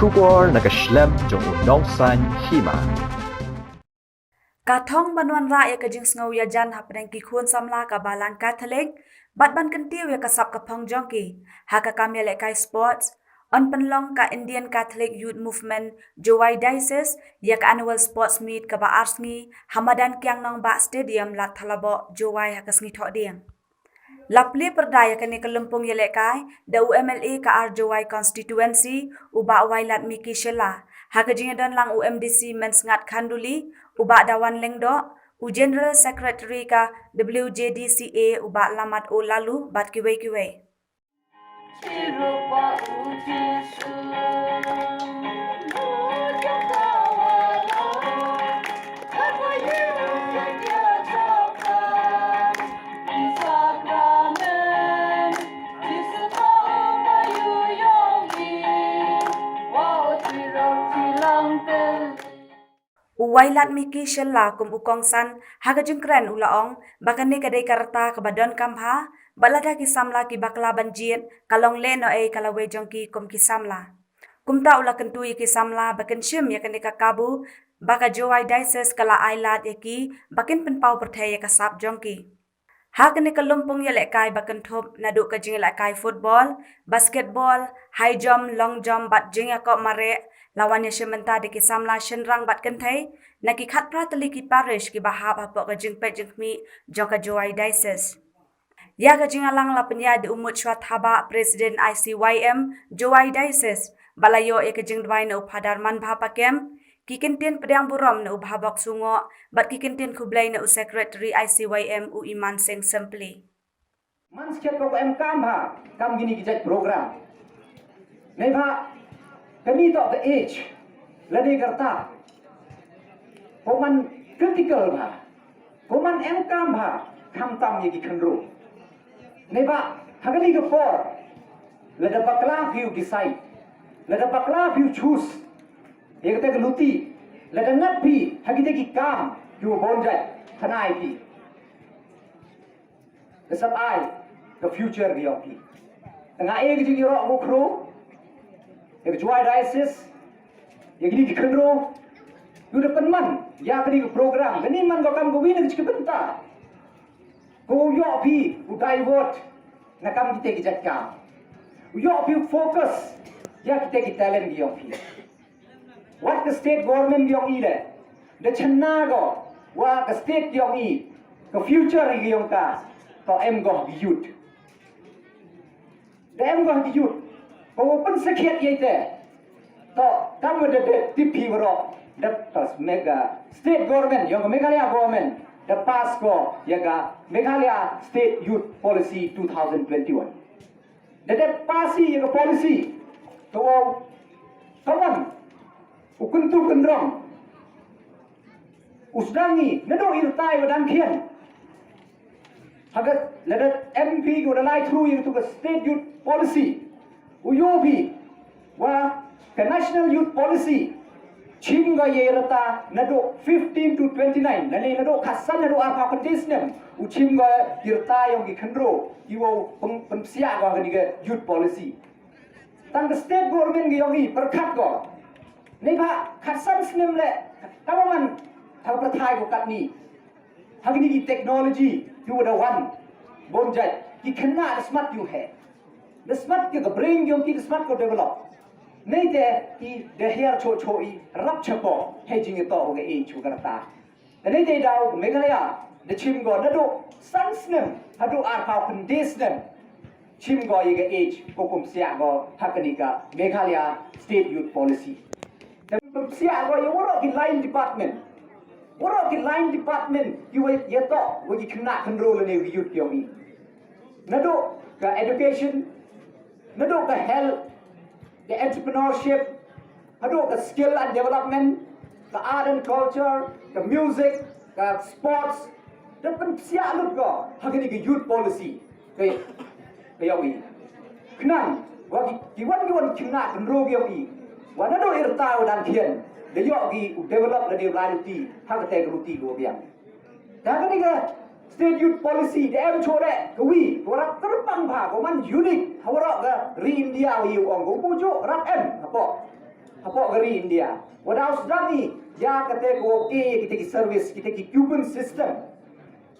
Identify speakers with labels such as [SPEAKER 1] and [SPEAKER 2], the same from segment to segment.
[SPEAKER 1] Kubor nakaslem jong unongsan hima.
[SPEAKER 2] Kathong banwan ra ya kajing sngaw ya jan hapneng ki khun samla ka balan Catholic bat ban kentiu ya kasap kapong jongki haka kamya kai sports on penlong ka Indian Catholic Youth Movement Jowai Diocese ya ka annual sports meet ka ba arsngi Hamadan kyang nong ba stadium lat thalabo Jowai haka sngi thok diang Lapli perdaya kani kelempung yelekai da UMLA ka Arjawai constituency uba wailat Miki Shela haka jingadan lang UMDC mensngat khanduli uba dawan lengdo u General Secretary ka WJDCA uba lamat o lalu bat kiwei. Uwailat Miki Shela kum ukong san haga jengkren ulaong bakani kadai karta kabadon kamha balada ki samla ki bakla banjit kalong le no e kalawe jongki kum ki samla kumta ula kentui ki samla bakan shim ya kani kakabu baka Jowai Diocese kala ailat eki bakin penpau perthaya kasap jongki Hakani kalumpung ya lekai bakan thop nadu ka jing lekai football basketball high jump long jump bat jing ya ko mare lawan ya shementa de ki samla shenrang bat kenthai naki khat pratali ki parish ki bahab apo ka jing pe jingmi joka Jowai Diocese ya ka jing alang la penya de umut shwat haba president ICYM Jowai Diocese balayo e ka jing dwai no phadar man bha pakem kikintin pedang burom na ubhabak sungo bat kikintin kublay na secretary ICYM u Iman Singh Simply
[SPEAKER 3] Man sket ko em kam ha kam gini kijat program nei bha kami to the age lani karta koman critical bha koman em kam bha kam tam ye ki khandro nei bha hagali ko for lada bakla view decide lada bakla view choose ye kata luti lada ngat pi hagite ki kam yu bonjai thanai pi the sab ai the future gi oki nga e gi gi ro mo khro ye Jowai Diocese ye gi ki khandro yu de panman ya kri program ni man go kam go win gi benta go yo pi u divert na kam kite gi jatka yo pi focus ya kite ki talent gi oki what the state government gi oki de channa go wa the state gi oki the future gi yong ka to em go gi youth de em go gi youth ko pen sakhet ye te to kam de tipi ro the mega state government yong Meghalaya government the pass go yaga Meghalaya state youth policy 2021 the pasi yaga policy to kawan ukuntu kendrong usdangi nado irtai wadan khian hagat ladat MP go dalai through into the state youth policy uyobi wa the national youth policy chimga yerata nado 15 to 29 nani nado khasan nado arpa condition uchimga irtai yong ki khandro iwo pensia go ga youth policy tang the state government gi yogi perkhat go nei ba khasan snem le kawan thang prathai go katni hagni ki technology you the one bonjai ki khanna smart you hai the smart ke brain yong ki smart ko develop nei de ki de hair cho cho i rap chapo hedging to ge e chu garata nei de dau Meghalaya the chim go nado san snem hadu ar pa condition chim go ye age ko kum sia go hakanika Meghalaya state youth policy the sia go ye woro ki line department you ye to wo ki khna control ne youth yomi nado ka education nado ka health the entrepreneurship nado ka skill and development the art and culture the music the sports the sia lut go hakanika youth policy ke yomi khnang wa ki wan khna control yomi wa nado irta wadan thian the yogi develop the reality how to take ruti go biang daga state youth policy the em chore ko wi ko rak terpang bha ko man unique hawra ga re india wi ong go pujo rak em apo Apa geri India. Wadaus dani ya kata go kita ki service kita ki Cuban system.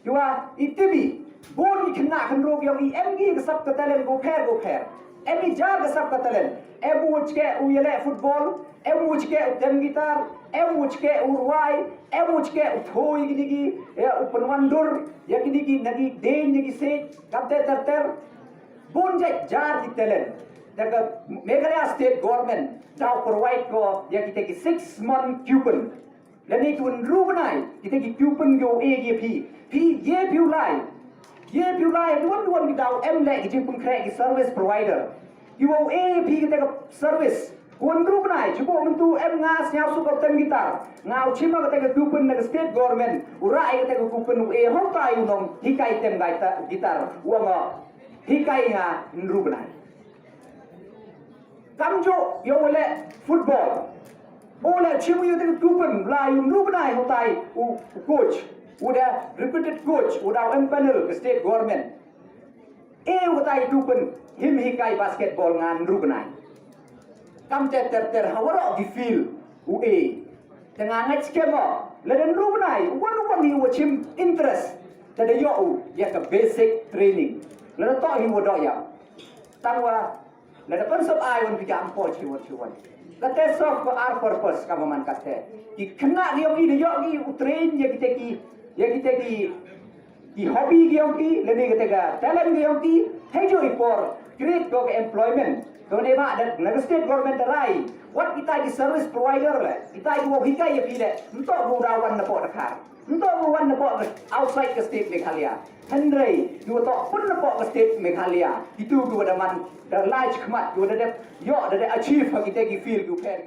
[SPEAKER 3] Jua itibi bon ki kena kan rog yang MG ke sab katalen go pair. Emi jar ke sab katalen. Emu ke uyele football, emu ke dem gitar, emu ke urwai, emu ke uthoi gini ya upanwandur ya gini nagi den nagi se kapte ter bon jar di telen. Daga Meghalaya state government now provide ko ya kita ki 6-month coupon. Lani kun rubenai kita ki coupon go AGP. Ye piulai duan kita emle ki pun kre ki service provider. You AGP kita ka service. Kun rubenai cuba mentu ngas nyau su ka tem gitar. Ngau chima kita ka coupon na state government. Urai kita ka coupon hotai unong hikai tem gaita gitar. Uanga hikai nga rubenai. Kamjo yo ole football. Ole chimu yo teng coupon la yung rubenai hotai coach. Udah repeated coach, udah panel ke state government. Hotai coupon him hikai basketball ngan rubenai. Kam ter hawara di field Tengah ngaj skema. Ladan rubenai wan hi wachim interest. Tada yo ya ka basic training. Ladan to hi wodoya. Tangwa Lada pensop ai wan pika ampo ciwan. Kata sof for our purpose kamaman kata. Ki kena dia gi dia gi train ya kita ki hobby gi leni kita talent gi hejo ipor create go employment. Kau ni mak dan state government rai. What kita ki service provider le. Kita ki wo hikai ya pile. Untuk murawan na po nakar. Untuk murawan na po outside ke state Meghalaya. Hendrai, you talk pun na po ke state Meghalaya. Itu gua daman large kemat, gua ada achieve kita ki feel you pair.